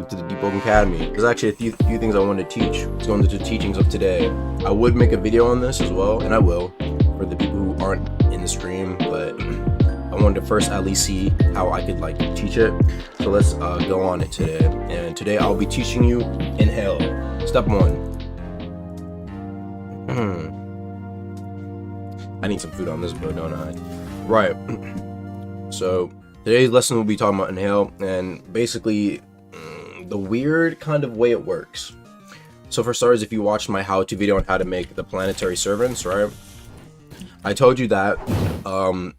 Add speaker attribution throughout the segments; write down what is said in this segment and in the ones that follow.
Speaker 1: welcome to the Deepwoken Academy. There's actually a few things I wanted to teach. Let's go into the teachings of today. I would make a video on this as well, and I will, for the people who aren't in the stream, but I wanted to first at least see how I could like teach it. So let's go on it today. And today I'll be teaching you inhale. Step 1. I need some food on this boat, don't I? Right. So today's lesson will be talking about inhale and basically the weird kind of way it works. So for starters, if you watched my how-to video on how to make the planetary servants, right? I told you that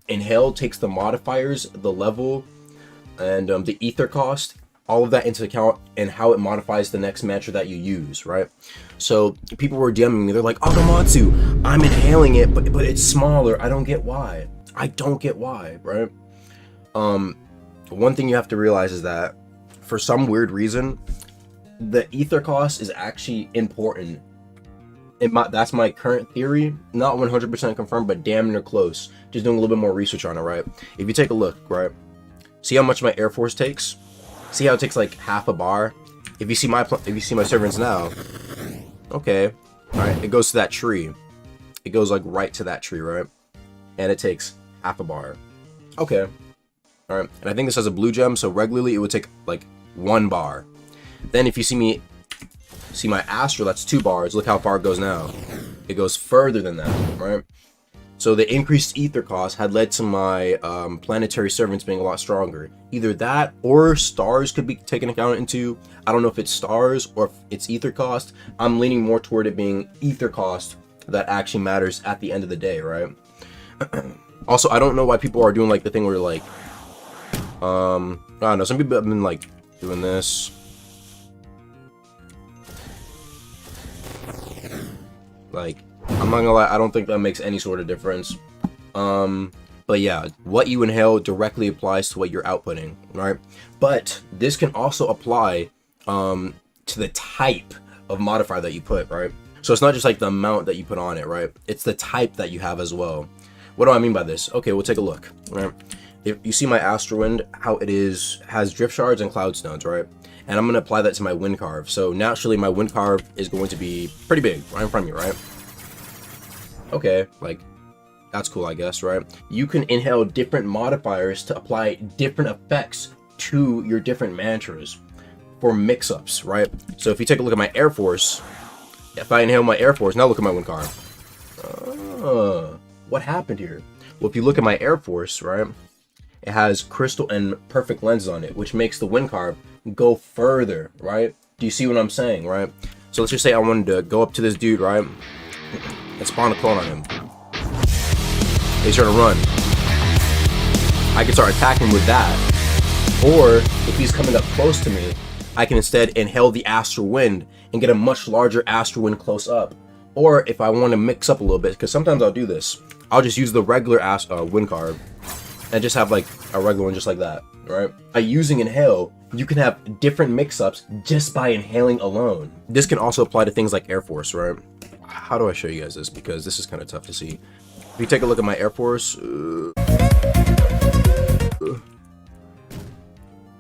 Speaker 1: inhale takes the modifiers, the level, and the ether cost, all of that into account and how it modifies the next mantra that you use, right? So people were DMing me, they're like, Agamatsu, I'm inhaling it, but it's smaller. I don't get why. Right? One thing you have to realize is that for some weird reason, the ether cost is actually important. That's my current theory, not 100% confirmed, but damn near close. Just doing a little bit more research on it, right? If you take a look, right? See how much my Air Force takes? See how it takes like half a bar? If you see my servants now, okay, all right, it goes to that tree. It goes like right to that tree, right? And it takes half a bar. Okay. All right, and I think this has a blue gem, so regularly it would take like 1 bar. Then if you see my Astral, that's 2 bars. Look how far it goes now. It goes further than that, right? So the increased ether cost had led to my planetary servants being a lot stronger. Either that or stars could be taken account into. I don't know if it's stars or if it's ether cost. I'm leaning more toward it being ether cost that actually matters at the end of the day, right? Also, I don't know why people are doing like the thing where like, I don't know, some people have been like doing this. Like, I'm not gonna lie, I don't think that makes any sort of difference. But yeah, what you inhale directly applies to what you're outputting, right? But this can also apply to the type of modifier that you put, right? So it's not just like the amount that you put on it, right? It's the type that you have as well. What do I mean by this? Okay, we'll take a look, right? If you see my Astral Wind, how it has drift shards and cloud stones, right? And I'm gonna apply that to my wind carve. So naturally my wind carve is going to be pretty big right in front of me, right? Okay, like that's cool, I guess, right? You can inhale different modifiers to apply different effects to your different mantras for mix-ups, right? So if you take a look at my Air Force, if I inhale my Air Force, now look at my wind carve. What happened here? Well, if you look at my Air Force, right, it has crystal and perfect lenses on it, which makes the wind carve go further, right? Do you see what I'm saying, right? So let's just say I wanted to go up to this dude, right, and spawn a clone on him. They start to run. I can start attacking with that. Or if he's coming up close to me, I can instead inhale the Astral Wind and get a much larger Astral Wind close up. Or if I want to mix up a little bit, because sometimes I'll do this, I'll just use the regular wind carve and just have like a regular one just like that, right? By using inhale, you can have different mix-ups just by inhaling alone. This can also apply to things like Air Force, right? How do I show you guys this? Because this is kind of tough to see. If you take a look at my Air Force,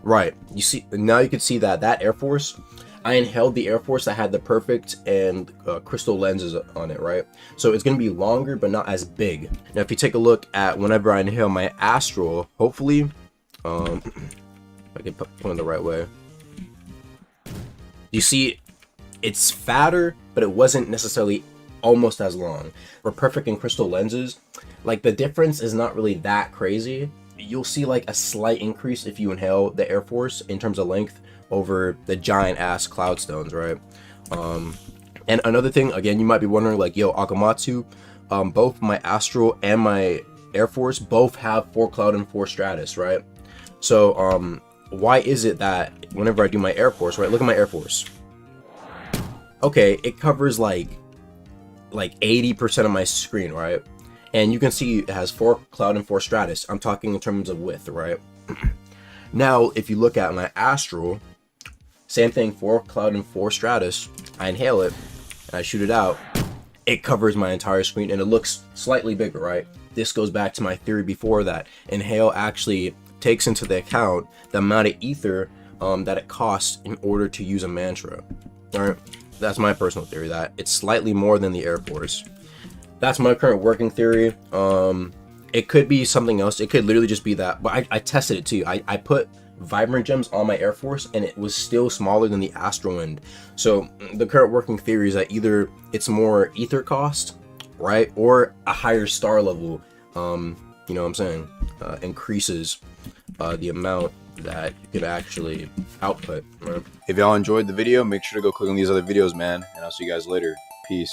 Speaker 1: right, you see, now you can see that Air Force, I inhaled the Air Force that had the perfect and crystal lenses on it, right? So it's going to be longer, but not as big. Now, if you take a look at whenever I inhale my Astral, hopefully, if I can put it the right way, you see it's fatter, but it wasn't necessarily almost as long. For perfect and crystal lenses, like the difference is not really that crazy. You'll see like a slight increase if you inhale the Air Force in terms of length over the giant ass cloud stones, right? And another thing, again, you might be wondering like, yo, Agamatsu, both my Astral and my Air Force both have 4 cloud and 4 stratus, right? So why is it that whenever I do my Air Force, right, look at my Air Force, okay, it covers like 80% of my screen, right? And you can see it has 4 cloud and 4 stratus. I'm talking in terms of width, right? Now if you look at my Astral, same thing, 4 cloud and 4 stratus, I inhale it and I shoot it out, it covers my entire screen and it looks slightly bigger, right? This goes back to my theory before that inhale actually takes into the account the amount of ether that it costs in order to use a mantra. All right, that's my personal theory, that it's slightly more than the Air Force. That's my current working theory. It could be something else. It could literally just be that, but I tested it too. I put Vibrant Gems on my Air Force and it was still smaller than the Astral Wind. So the current working theory is that either it's more ether cost, right, or a higher star level, you know what I'm saying, increases the amount that you could actually output, right?
Speaker 2: If y'all enjoyed the video, make sure to go click on these other videos, man, and I'll see you guys later. Peace.